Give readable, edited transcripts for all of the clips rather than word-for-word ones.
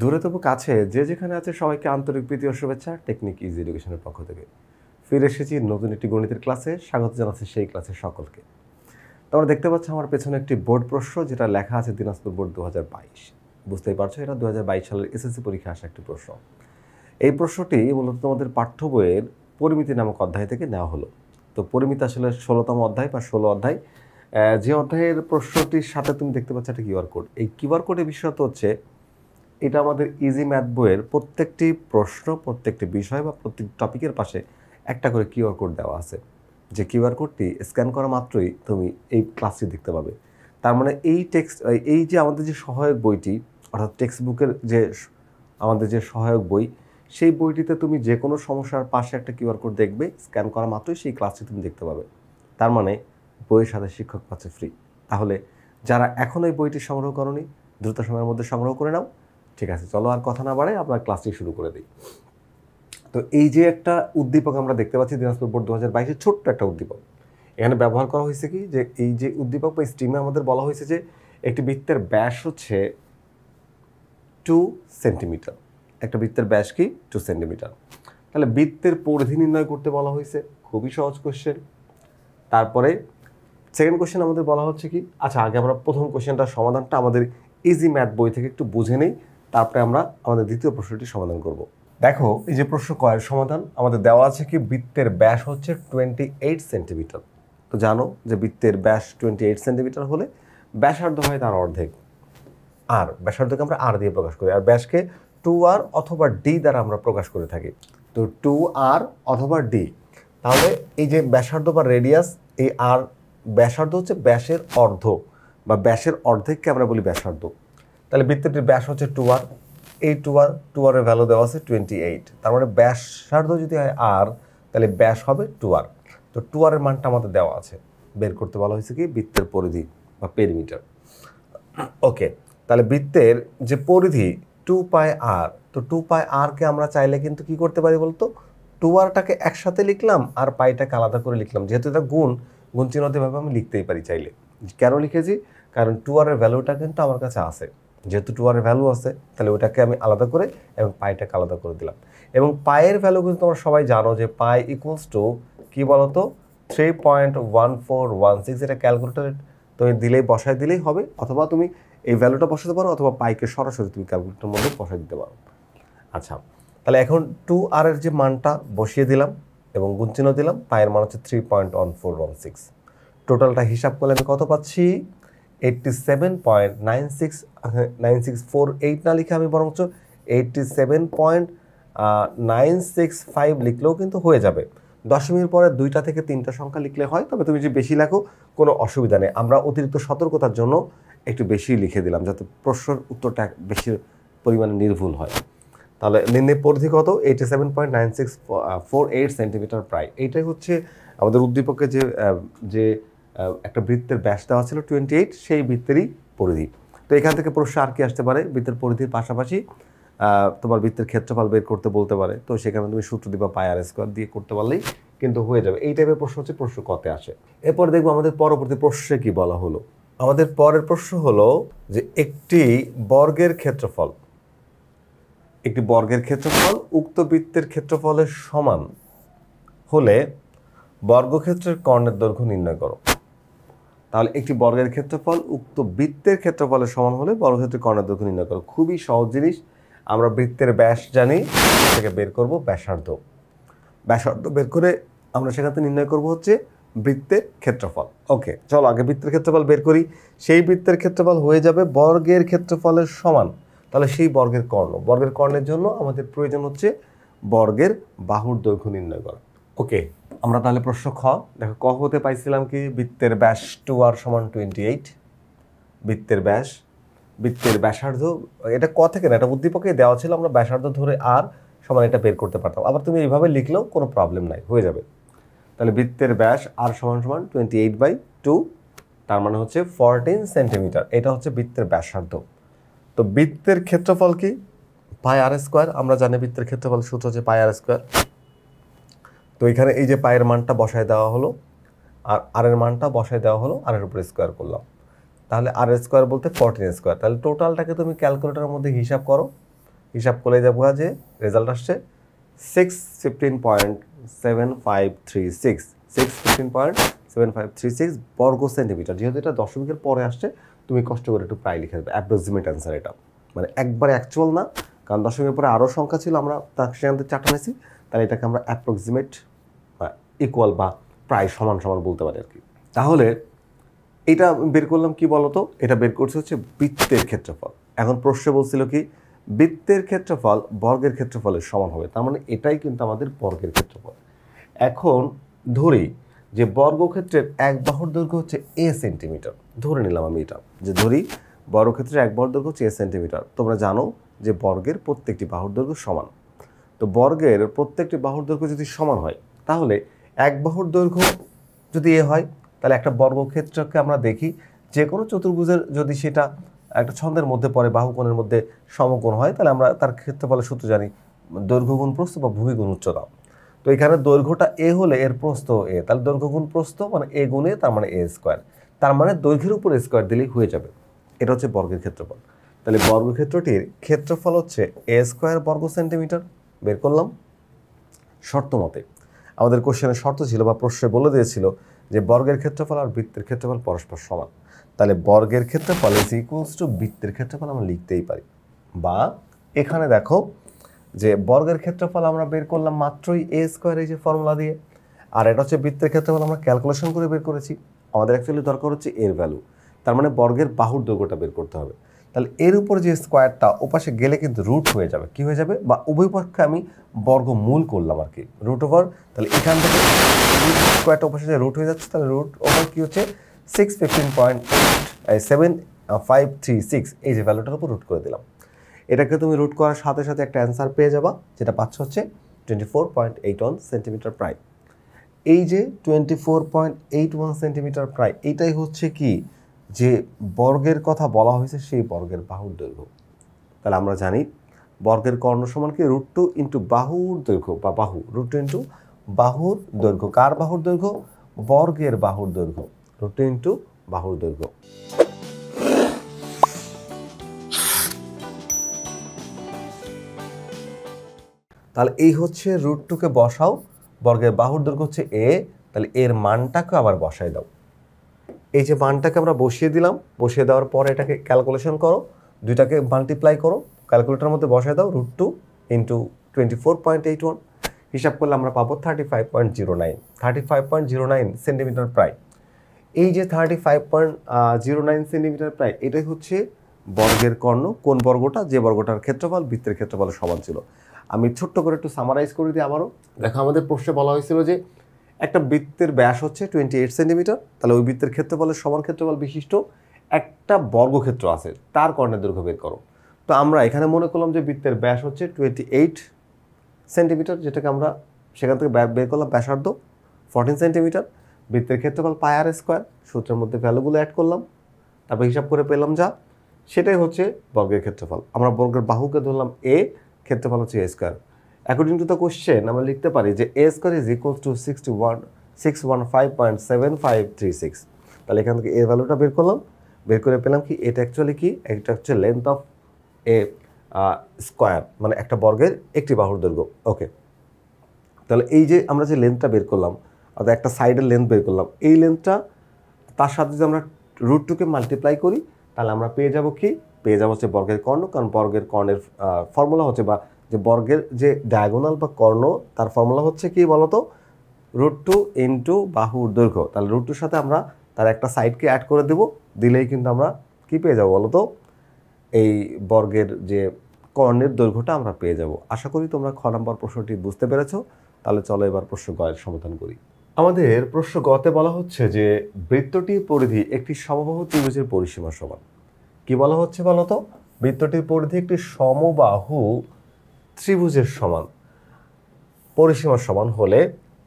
দূরে তবু কাছে যে যেখানে আছে সবাইকে আন্তরিক প্রীতি ও শুভেচ্ছা টেকনিক ইজি এডুকেশনের পক্ষ থেকে ফিরে এসেছি নতুন একটি গণিতের ক্লাসে। স্বাগত জানাচ্ছি সেই ক্লাসের সকলকে। তোমরা দেখতে পাচ্ছ আমার পেছনে একটি বোর্ড প্রশ্ন, যেটা লেখা আছে দিনাজপুর বোর্ড 2022। বুঝতেই পারছো এটা 2022 সালের এসএসসি পরীক্ষা আসা একটি প্রশ্ন। এই প্রশ্নটি মূলত তোমাদের পাঠ্য বইয়ের পরিমিতি নামক অধ্যায় থেকে নেওয়া হলো। তো পরিমিতি আসলে 16তম অধ্যায় বা 16 অধ্যায়। যে অধ্যায়ের প্রশ্নটির সাথে তুমি দেখতে পাচ্ছ একটা কিউআর কোড। এই কিউআর কোডের বিষয়টা হচ্ছে এটা আমাদের ইজি ম্যাথ বইয়ের প্রত্যেকটি প্রশ্ন, প্রত্যেকটি বিষয় বা প্রত্যেক টপিকের পাশে একটা করে কিউআর কোড দেওয়া আছে। যে কিউআর কোডটি স্ক্যান করা মাত্রই তুমি এই ক্লাসটি দেখতে পাবে। তার মানে এই যে আমাদের যে সহায়ক বইটি, অর্থাৎ টেক্সট বুকের যে আমাদের যে সহায়ক বই, সেই বইটিতে তুমি যে কোনো সমস্যার পাশে একটা কিউআর কোড দেখবে, স্ক্যান করা মাত্রই সেই ক্লাসটি তুমি দেখতে পাবে। তার মানে বইয়ের সাথে শিক্ষক পাচ্ছে ফ্রি। তাহলে যারা এখন এই বইটি সংগ্রহ করনি, দ্রুত সময়ের মধ্যে সংগ্রহ করে নাও। ঠিক আছে, চলো আর কথা না বাড়াই, আমরা ক্লাসটি শুরু করে দিই। তো এই যে একটা উদ্দীপক আমরা দেখতে পাচ্ছি দিনাজপুর বোর্ড 2022-এর ছোট্ট একটা উদ্দীপক। এখানে ব্যবহার করা হয়েছে কি, যে এই যে উদ্দীপক বা স্ট্রিমে আমাদের বলা হয়েছে যে একটি বৃত্তের ব্যাস হচ্ছে 2 সেন্টিমিটার। একটা বৃত্তের ব্যাস কি 2 সেন্টিমিটার। তাহলে বৃত্তের পরিধি নির্ণয় করতে বলা হয়েছে, খুবই সহজ কোশ্চেন। তারপরে সেকেন্ড কোশ্চেন আমাদের বলা হচ্ছে কি, আচ্ছা আগে আমরা প্রথম কোশ্চেনটার সমাধানটা আমাদের ইজি ম্যাথ বই থেকে একটু বুঝে নেই, তারপরে আমরা আমাদের দ্বিতীয় প্রশ্নটি সমাধান করব। দেখো এই যে প্রশ্ন কয়ের সমাধান আমাদের দেওয়া আছে কি, বৃত্তের ব্যাস হচ্ছে 28 সেন্টিমিটার। তো জানো যে বৃত্তের ব্যাস 28 সেন্টিমিটার হলে ব্যাসার্ধ হয় তার অর্ধেক। আর ব্যাসার্ধকে আমরা আর দিয়ে প্রকাশ করি, আর ব্যাসকে 2r অথবা ডি দ্বারা আমরা প্রকাশ করে থাকি। তো 2r অথবা ডি। তাহলে এই যে ব্যাসার্ধ বা রেডিয়াস, এই আর ব্যাসার্ধ হচ্ছে ব্যাসের অর্ধ বা ব্যাসের অর্ধেককে আমরা বলি ব্যাসার্ধ। তাহলে বৃত্তটির ব্যাস হচ্ছে 2r। এই 2r এর ভ্যালু দেওয়া আছে 28। তার মানে ব্যাসার্ধ যদি হয় আর, তাহলে ব্যাস হবে 2r। তো 2r এর মানটা আমাদের দেওয়া আছে, বের করতে বলা হয়েছে কি বৃত্তের পরিধি বা পেরিমিটার। ওকে, তাহলে বৃত্তের যে পরিধি 2πr, তো 2πrকে আমরা চাইলে কিন্তু কি করতে পারি বলতো, 2rটাকে একসাথে লিখলাম আর পাইটাকে আলাদা করে লিখলাম। যেহেতু এটা গুণ চিহ্নতেভাবে আমি লিখতেই পারি চাইলে। কেন লিখেছি, কারণ 2r এর ভ্যালুটা কিন্তু আমার কাছে আছে। যেহেতু 2r এর ভ্যালু আছে, তাহলে ওটাকে আমি আলাদা করে এবং পাইটাকে আলাদা করে দিলাম। এবং পায়ের ভ্যালু কিন্তু তোমরা সবাই জানো যে পাই ইকুয়ালস টু কি বলতো, 3.1416। এটা ক্যালকুলেটরে তুমি বসায় দিলেই হবে, অথবা তুমি এই ভ্যালুটা বসাতে পারো, অথবা পাইকে সরাসরি তুমি ক্যালকুলেটরের মধ্যে বসাই দিতে পারো। আচ্ছা, তাহলে এখন 2r এর যে মানটা বসিয়ে দিলাম এবং গুণচিহ্ন দিলাম, পায়ের মান হচ্ছে 3.1416। টোটালটা হিসাব করলে আমি কত পাচ্ছি, 87.9648 না লিখে আমি বরঞ্চ 87.965 লিখলেও কিন্তু হয়ে যাবে। দশমিকের পরে 2টা থেকে 3টা সংখ্যা লিখলে হয়, তবে তুমি যে বেশি লেখো কোনো অসুবিধা নেই। আমরা অতিরিক্ত সতর্কতার জন্য একটু বেশি লিখে দিলাম, যাতে প্রশ্নের উত্তরটা বেশি পরিমাণে নির্ভুল হয়। তাহলে নির্ণয় পরিধি কত, 87.9648 সেন্টিমিটার প্রায়। এইটাই হচ্ছে আমাদের উদ্দীপকে যে একটা বৃত্তের ব্যাস দেওয়া ছিল 28, সেই বৃত্তেরই পরিধি। তো এখান থেকে প্রশ্ন আর কি আসতে পারে, বৃত্তের পরিধির পাশাপাশি তোমার বৃত্তের ক্ষেত্রফল বের করতে বলতে পারে। তো সেখানে তুমি সূত্র দিবা পাই আর স্কোয়ার দিয়ে করতে পারলেই কিন্তু হয়ে যাবে। এই টাইপের প্রশ্ন হচ্ছে প্রশ্ন কতে আসে। এরপর দেখবো আমাদের পরবর্তী প্রশ্নে কি বলা হলো। আমাদের পরের প্রশ্ন হলো যে একটি বর্গের ক্ষেত্রফল উক্ত বৃত্তের ক্ষেত্রফলের সমান হলে বর্গক্ষেত্রের কর্ণের দৈর্ঘ্য নির্ণয় করো। তাহলে একটি বর্গের ক্ষেত্রফল উক্ত বৃত্তের ক্ষেত্রফলের সমান হলে বর্গক্ষেত্রের কর্ণের দৈর্ঘ্য নির্ণয় করো। খুবই সহজ জিনিস। আমরা বৃত্তের ব্যাস জানি, থেকে বের করব ব্যাসার্ধ বের করে আমরা সেখানে নির্ণয় করব হচ্ছে বৃত্তের ক্ষেত্রফল। ওকে, চলো আগে বৃত্তের ক্ষেত্রফল বের করি। সেই বৃত্তের ক্ষেত্রফল হয়ে যাবে বর্গের ক্ষেত্রফলের সমান। তাহলে সেই বর্গের কর্ণের জন্য আমাদের প্রয়োজন হচ্ছে বর্গের বাহুর দৈর্ঘ্য নির্ণয় করা। ওকে, আমরা তাহলে প্রশ্ন খ দেখো, ক হতে পাইছিলাম কি, বৃত্তের ব্যাস 2r সমান 28। বৃত্তের ব্যাসার্ধ, এটা ক থেকে না, এটা উদ্দীপকে দেওয়া ছিল, আমরা ব্যাসার্ধ ধরে আর সমান এটা বের করতে পারতাম। আবার তুমি এইভাবে লিখলেও কোনো প্রবলেম নাই, হয়ে যাবে। তাহলে বৃত্তের ব্যাস আর সমান 28/2, তার মানে হচ্ছে 14 সেন্টিমিটার। এটা হচ্ছে বৃত্তের ব্যাসার্ধ। তো বৃত্তের ক্ষেত্রফল কি, পাই আর স্কোয়ার। আমরা জানি বৃত্তের ক্ষেত্রফল সূত্র হচ্ছে পাই আর স্কোয়ার। তো এখানে এই যে পায়ের মানটা বসায় দেওয়া হলো, আর আর এর মানটা বসায় দেওয়া হলো, আর এর উপরে স্কোয়ার করলাম। তাহলে আর স্কোয়ার বলতে 14 স্কোয়ার। তাহলে টোটালটাকে তুমি ক্যালকুলেটরের মধ্যে হিসাব করো, হিসাব করলে যাবো যে রেজাল্ট আসছে 615.7536 615.7536 বর্গ সেন্টিমিটার। যেহেতু এটা দশমিকের পরে আসছে, তুমি কষ্ট করে একটু প্রায় লিখে দেবে, অ্যাপ্রক্সিমেট অ্যান্সার এটা, মানে একবারে অ্যাকচুয়াল না, কারণ দশমিকের পরে আরও সংখ্যা ছিল, আমরা তার সেখান থেকে চারটা নিয়েছি, তাহলে এটাকে আমরা অ্যাপ্রক্সিমেট ইকুয়াল বা প্রায় সমান সমান বলতে পারি আর কি। তাহলে এটা বের করলাম কি বলতো, এটা বের করছে হচ্ছে বৃত্তের ক্ষেত্রফল। এখন প্রশ্ন বলছিল কি বৃত্তের ক্ষেত্রফল বর্গের ক্ষেত্রফলের সমান হবে, তার মানে এটাই কিন্তু আমাদের বর্গের ক্ষেত্রফল। এখন ধরি যে বর্গক্ষেত্রের এক বাহুর দৈর্ঘ্য হচ্ছে এ সেন্টিমিটার, ধরে নিলাম আমি এটা, যে ধরি বর্গক্ষেত্রের এক বাহুর দৈর্ঘ্য হচ্ছে এ সেন্টিমিটার। তোমরা জানো যে বর্গের প্রত্যেকটি বাহুর দৈর্ঘ্য সমান। তো বর্গের প্রত্যেকটি বাহুর দৈর্ঘ্য যদি সমান হয়, তাহলে এক বাহুর দৈর্ঘ্য যদি এ হয়, তাহলে একটা বর্গক্ষেত্রকে আমরা দেখি যে কোনো চতুর্ভুজের যদি সেটা একটা ছন্দের মধ্যে পড়ে, বাহুকোণের মধ্যে সমকোণ হয়, তাহলে আমরা তার ক্ষেত্রফলের সূত্র জানি, দৈর্ঘ্য গুণ প্রস্থ বা ভূমি গুণ উচ্চতা। তো এখানে দৈর্ঘ্যটা এ হলে এর প্রস্থ এ, তাহলে দৈর্ঘ্য গুণ প্রস্থ মানে এ গুণে, তার মানে এ স্কোয়ার, তার মানে দৈর্ঘ্যের উপর স্কোয়ার দিলেই হয়ে যাবে। এটা হচ্ছে বর্গের ক্ষেত্রফল। তাহলে বর্গক্ষেত্রটির ক্ষেত্রফল হচ্ছে এ স্কোয়ার বর্গ সেন্টিমিটার। বের করলাম শর্ত মতে। আমাদের কোশ্চেনের শর্ত ছিল বা প্রশ্নে বলে দিয়েছিল যে বর্গের ক্ষেত্রফল আর বৃত্তের ক্ষেত্রফল পরস্পর সমান, তাহলে বর্গের ক্ষেত্রফল ইজ ইকুয়ালস টু বৃত্তের ক্ষেত্রফল আমরা লিখতেই পারি। বা এখানে দেখো যে বর্গের ক্ষেত্রফল আমরা বের করলাম মাত্রই এ স্কোয়ার, এই যে ফর্মুলা দিয়ে, আর এটা হচ্ছে বৃত্তের ক্ষেত্রফল আমরা ক্যালকুলেশন করে বের করেছি। আমাদের অ্যাকচুয়ালি দরকার হচ্ছে এর ভ্যালু, তার মানে বর্গের বাহুর দৈর্ঘ্যটা বের করতে হবে। তাহলে এর উপর যে স্কোয়ারটা ওপাশে গেলে কিন্তু রুট হয়ে যাবে, কি হয়ে যাবে, বা উভয় পক্ষে আমি বর্গমূল করলাম আর কি, রুট ওভার। তাহলে এখান থেকে স্কোয়ারটা ওপাশে যে রুট হয়ে যাচ্ছে, তাহলে রুট ওভার কি হচ্ছে 615.7536, এই যে ভ্যালুটার উপর রুট করে দিলাম। এটাকে তুমি রুট করার সাথে সাথে একটা অ্যান্সার পেয়ে যাবা, যেটা পাচ্ছ হচ্ছে 24.81 সেন্টিমিটার প্রায়। এই যে 24.81 সেন্টিমিটার প্রায়, এইটাই হচ্ছে কি যে বর্গের কথা বলা হয়েছে, সেই বর্গের বাহুর দৈর্ঘ্য। তাহলে আমরা জানি বর্গের কর্ণ সমান কি √2 ইন্টু বাহুর দৈর্ঘ্য বা বাহু, √2 ইন্টু বাহুর দৈর্ঘ্য। কার বাহুর দৈর্ঘ্য? বর্গের বাহুর দৈর্ঘ্য, √2 ইন্টু বাহুর দৈর্ঘ্য। তাহলে এই হচ্ছে √2কে বসাও, বর্গের বাহুর দৈর্ঘ্য হচ্ছে এ, তাহলে এর মানটাকে আবার বসাই দাও। এই যে মানটাকে আমরা বসিয়ে দিলাম, বসিয়ে দেওয়ার পরে এটাকে ক্যালকুলেশন করো, দুইটাকে মাল্টিপ্লাই করো, ক্যালকুলেটরের মধ্যে বসায় দাও, √2 ইন্টু 24.81, হিসাব করলে আমরা পাবো 35.09 সেন্টিমিটার প্রায়। এই যে 35.09 সেন্টিমিটার প্রায়, এটাই হচ্ছে বর্গের কর্ণ। কোন বর্গটা? যে বর্গটার ক্ষেত্রফল বৃত্তের ক্ষেত্রফলের সমান ছিল। আমি ছোট্ট করে একটু সামারাইজ করে দিই আবারও। দেখো আমাদের প্রশ্নে বলা হয়েছিল যে একটা বৃত্তের ব্যাস হচ্ছে 28 সেন্টিমিটার, তাহলে ওই বৃত্তের ক্ষেত্রফলের সমান ক্ষেত্রফল বিশিষ্ট একটা বর্গক্ষেত্র আছে, তার কর্ণের দৈর্ঘ্য বের করো। তো আমরা এখানে মনে করলাম যে বৃত্তের ব্যাস হচ্ছে 28 সেন্টিমিটার, যেটাকে আমরা সেখান থেকে বের করলাম ব্যাসার্ধ 14 সেন্টিমিটার। বৃত্তের ক্ষেত্রফল পাই আর স্কোয়ার, সূত্রের মধ্যে ভ্যালুগুলো অ্যাড করলাম, তারপর হিসাব করে পেলাম যা, সেটাই হচ্ছে বর্গের ক্ষেত্রফল। আমরা বর্গের বাহুকে ধরলাম এ, ক্ষেত্রফল হচ্ছে A square. According to the question আমরা লিখতে পারি যে A square is equal to 615.7536। তাহলে এখান থেকে এ ভ্যালুটা বের করলাম, বের করে পেলাম কি এটা অ্যাকচুয়ালি কি, এটা হচ্ছে লেন্থ অফ এ স্কোয়ার, মানে একটা বর্গের একটি বাহুর দৈর্ঘ্য। ওকে, তাহলে এই যে আমরা যে লেন্থটা বের করলাম, অর্থাৎ একটা সাইডের লেন্থ বের করলাম, এই লেন্থটা তার সাথে যদি আমরা √2কে মাল্টিপ্লাই করি, তাহলে আমরা পেয়ে যাব কি, পেয়ে যাবো হচ্ছে বর্গের কর্ণ। কারণ বর্গের কর্ণের ফর্মুলা হচ্ছে, বা যে বর্গের যে ডায়াগোনাল বা কর্ণ, তার ফর্মুলা হচ্ছে কি বলতো, √2 ইন্টু বাহুর দৈর্ঘ্য। তাহলে √2-র সাথে আমরা তার একটা সাইডকে অ্যাড করে দেবো, দিলেই কিন্তু আমরা কি পেয়ে যাবো বলতো, এই বর্গের যে কর্ণের দৈর্ঘ্যটা আমরা পেয়ে যাব। আশা করি তোমরা খ নম্বর প্রশ্নটি বুঝতে পেরেছো। তাহলে চলো এবার প্রশ্ন গ এর সমাধান করি। আমাদের প্রশ্ন গতে বলা হচ্ছে যে বৃত্তটির পরিধি একটি সমবাহু ত্রিভুজের পরিসীমা সমান। কি বলা হচ্ছে বলতো, বৃত্তটির পরিধি একটি সমবাহু ত্রিভুজের সমান, পরিসীমা সমান হলে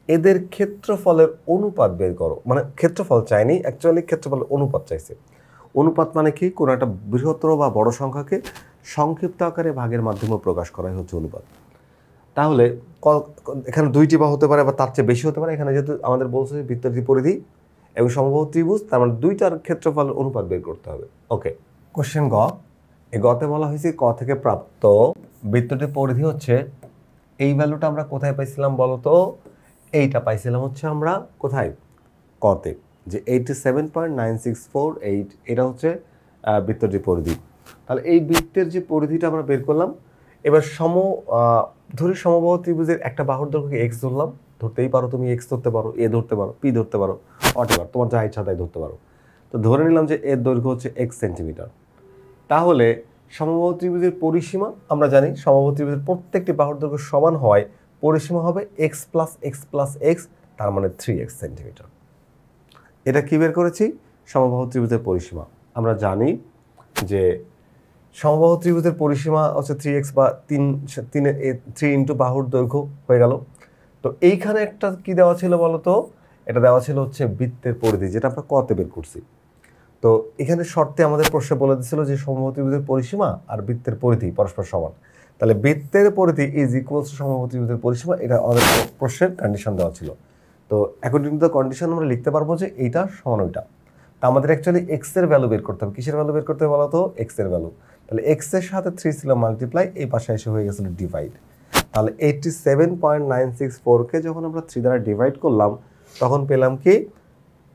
এদের ক্ষেত্রফলের অনুপাত বের করো। মানে ক্ষেত্রফল চাইনি, অ্যাকচুয়ালি ক্ষেত্রফলের অনুপাত চাইছে। অনুপাত মানে কি, কোনো একটা বৃহত্তর বা বড় সংখ্যাকে সংক্ষিপ্ত আকারে ভাগের মাধ্যমে প্রকাশ করাই হচ্ছে অনুপাত। তাহলে এখানে দুইটি বা হতে পারে বা তার চেয়ে বেশি হতে পারে। এখানে যেহেতু আমাদের বলছে বৃত্তটির পরিধি এবং সমবাহু ত্রিভুজ, তার মানে দুইটার ক্ষেত্রফলের অনুপাত বের করতে হবে। ওকে, কোশ্চেন গ। এই গতে বলা হয়েছে ক থেকে প্রাপ্ত বৃত্তটির পরিধি হচ্ছে, এই ভ্যালুটা আমরা কোথায় পাইছিলাম বলো তো? এইটা পাইছিলাম হচ্ছে আমরা কোথায়, কতে, যে 87.9648, এটা হচ্ছে বৃত্তটির পরিধি। তাহলে এই বৃত্তের যে পরিধিটা আমরা বের করলাম, এবার ধরি সমবাহু ত্রিভুজের একটা বাহুর দৈর্ঘ্যকে এক্স ধরলাম, ধরতেই পারো তুমি, এক্স ধরতে পারো, এ ধরতে পারো, পি ধরতে পারো, হোয়াটএভার তোমার যা ইচ্ছা তাই ধরতে পারো। তো ধরে নিলাম যে এর দৈর্ঘ্য হচ্ছে এক্স সেন্টিমিটার। তাহলে সমবাহু ত্রিভুজের পরিসীমা আমরা জানি, সমবাহু ত্রিভুজের প্রত্যেকটি বাহুর দৈর্ঘ্য সমান হয়, পরিসীমা হবে x plus x plus x, তার মানে 3x সেন্টিমিটার। এটা কি বের করেছি? সমবাহু ত্রিভুজের পরিসীমা। আমরা জানি যে সমবাহু ত্রিভুজের পরিসীমা হচ্ছে 3x বা 3 ইন্টু বাহুর দৈর্ঘ্য হয়ে গেল। তো এইখানে একটা কি দেওয়া ছিল বলো তো? এটা দেওয়া ছিল হচ্ছে বৃত্তের পরিধি, যেটা আমরা কতে বের করছি। তো এখানে শর্তে আমাদের প্রশ্নে বলে দিয়েছিল যে সমবাহু ত্রিভুজের পরিসীমা আর বৃত্তের পরিধি পরস্পর সমান। তাহলে বৃত্তের পরিধি ইজ ইকুয়ালস টু সমবাহু ত্রিভুজের পরিসীমা, এটা আমাদের প্রশ্নের কন্ডিশন দেওয়া ছিল। তো অ্যাকর্ডিং টু দ্য কন্ডিশন আমরা লিখতে পারবো যে এইটা সমান ওইটা। তা আমাদের অ্যাকচুয়ালি এক্স এর ভ্যালু বের করতে হবে। কিসের ভ্যালু বের করতে হবে বলো তো? এক্স এর ভ্যালু। তাহলে এক্স এর সাথে 3 ছিল মাল্টিপ্লাই, এই পাশে এসে হয়ে গেছিল ডিভাইড। তাহলে 87.964কে যখন আমরা 3 দ্বারা ডিভাইড করলাম, তখন পেলাম কি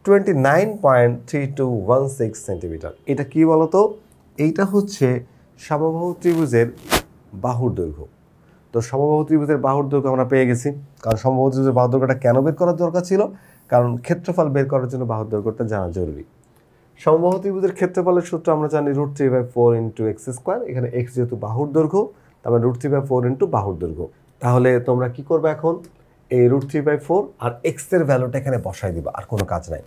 29.3216 সেন্টিমিটার। এটা কি বলতো? এইটা হচ্ছে সমবাহু ত্রিভুজের বাহুর দৈর্ঘ্য। তো সমবাহু ত্রিভুজের বাহুর দৈর্ঘ্য আমরা পেয়ে গেছি। কারণ সমবাহু ত্রিভুজের বাহুর দৈর্ঘ্যটা কেন বের করার দরকার ছিল? কারণ ক্ষেত্রফল বের করার জন্য বাহুর দৈর্ঘ্যটা জানা জরুরি। সমবাহু ত্রিভুজের ক্ষেত্রফলের সূত্র আমরা জানি √3/4 ইন্টু এক্স স্কোয়ার। এখানে এক্স যেহেতু বাহুর দৈর্ঘ্য, তারপরে √3/4 ইন্টু বাহুর দৈর্ঘ্য। তাহলে তোমরা কি করবে এখন? এই √3/4 আর এক্স এর ভ্যালুটা এখানে বসাই দিবা, আর কোনো কাজ নাই।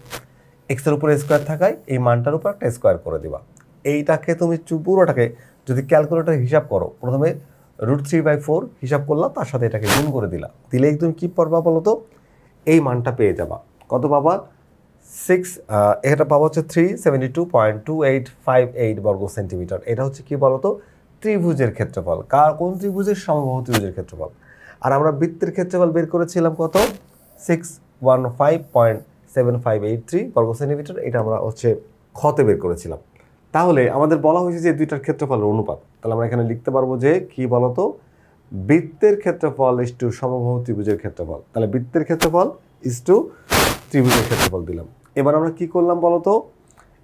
এক্স এর উপরে স্কোয়ার থাকায় এই মানটার উপর একটা স্কোয়ার করে দিবা। এইটাকে তুমি পুরোটাকে যদি ক্যালকুলেটর হিসাব করো, প্রথমে √3/4 হিসাব করলা, তার সাথে এটাকে গুণ করে দিলা, দিলেই তুমি কি পারবা বলো তো? এই মানটা পেয়ে যাবা। কত পাবা? এটা পাবা হচ্ছে 372.2858 বর্গ সেন্টিমিটার। এটা হচ্ছে কি বলতো? ত্রিভুজের ক্ষেত্রফল। কোন ত্রিভুজের? সমবাহু ত্রিভুজের ক্ষেত্রফল। আর আমরা বৃত্তের ক্ষেত্রফল বের করেছিলাম কত? 615.7583 বর্গ সেন্টিমিটার। এটা আমরা হচ্ছে খতে বের করেছিলাম। তাহলে আমাদের বলা হয়েছে যে দুইটার ক্ষেত্রফলের অনুপাত। তাহলে আমরা এখানে লিখতে পারবো যে কি বলতো? বৃত্তের ক্ষেত্রফল ইস টু সমবাহু ত্রিভুজের ক্ষেত্রফল। তাহলে বৃত্তের ক্ষেত্রফল ইস টু ত্রিভুজের ক্ষেত্রফল দিলাম। এবার আমরা কি করলাম বলতো?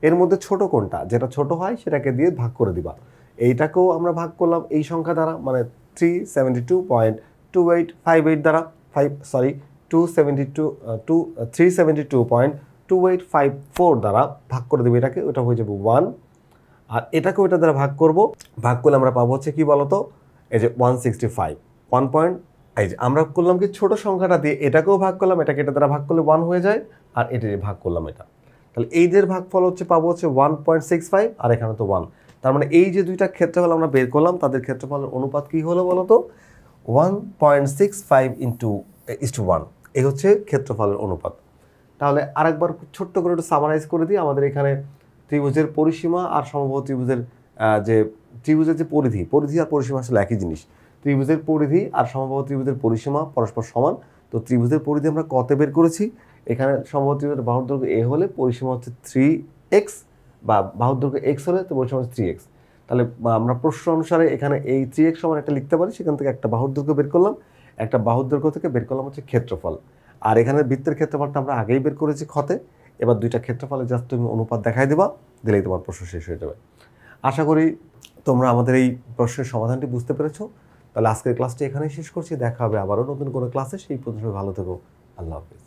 এর মধ্যে ছোট কোনটা, যেটা ছোট হয় সেটাকে দিয়ে ভাগ করে দিবা। এইটাকেও আমরা ভাগ করলাম এই সংখ্যা দ্বারা, মানে 372.2858 দ্বারা, 372.2854 দ্বারা ভাগ করে দেবো এটাকে, ওটা হয়ে যাবে 1। আর এটাকে ওইটা দ্বারা ভাগ করব, ভাগ করলে আমরা পাবো হচ্ছে কি বলতো? এই যে 165 এই যে আমরা করলাম কি, ছোট সংখ্যাটা দিয়ে এটাকেও ভাগ করলাম, এটাকে এটা দ্বারা ভাগ করলে 1 হয়ে যায়, আর এটা দিয়ে ভাগ করলাম এটা। তাহলে এই যে ভাগফল হচ্ছে পাবো হচ্ছে 1.65, আর এখানে তো 1। তার মানে এই যে দুইটা ক্ষেত্রফল আমরা বের করলাম, তাদের ক্ষেত্রফলের অনুপাত কি হলো বলতো? 1.65:1। এই হচ্ছে ক্ষেত্রফলের অনুপাত। তাহলে আরেকবার ছোট্ট করে একটু সামারাইজ করে দিই। আমাদের এখানে ত্রিভুজের পরিসীমা আর সমবাহু ত্রিভুজের যে পরিধি আর পরিসীমা আসলে একই জিনিস। ত্রিভুজের পরিধি আর সমবাহু ত্রিভুজের পরিসীমা পরস্পর সমান। তো ত্রিভুজের পরিধি আমরা কতে বের করেছি? এখানে সমবাহু ত্রিভুজের বাহুর দৈর্ঘ্য এ হলে পরিসীমা হচ্ছে 3x, বা বাহুর দৈর্ঘ্য x হলে তো পরিসীমা হচ্ছে 3x। তাহলে আমরা প্রশ্ন অনুসারে এখানে এই 3x সমান একটা লিখতে পারি, সেখান থেকে একটা বাহুর দৈর্ঘ্য বের করলাম, একটা বাহুর দৈর্ঘ্য থেকে বের করলাম হচ্ছে ক্ষেত্রফল। আর এখানে বৃত্তের ক্ষেত্রফলটা আমরা আগেই বের করেছি খতে। এবার দুইটা ক্ষেত্রফলে জাস্ট তুমি অনুপাত দেখাই দেবা, দিলেই তোমার প্রশ্ন শেষ হয়ে যাবে। আশা করি তোমরা আমাদের এই প্রশ্নের সমাধানটি বুঝতে পেরেছো। তাহলে আজকের ক্লাসটি এখানেই শেষ করছি। দেখা হবে আবারও নতুন কোনো ক্লাসে। সেই পর্যন্ত ভালো থেকো। আল্লাহ হাফিজ।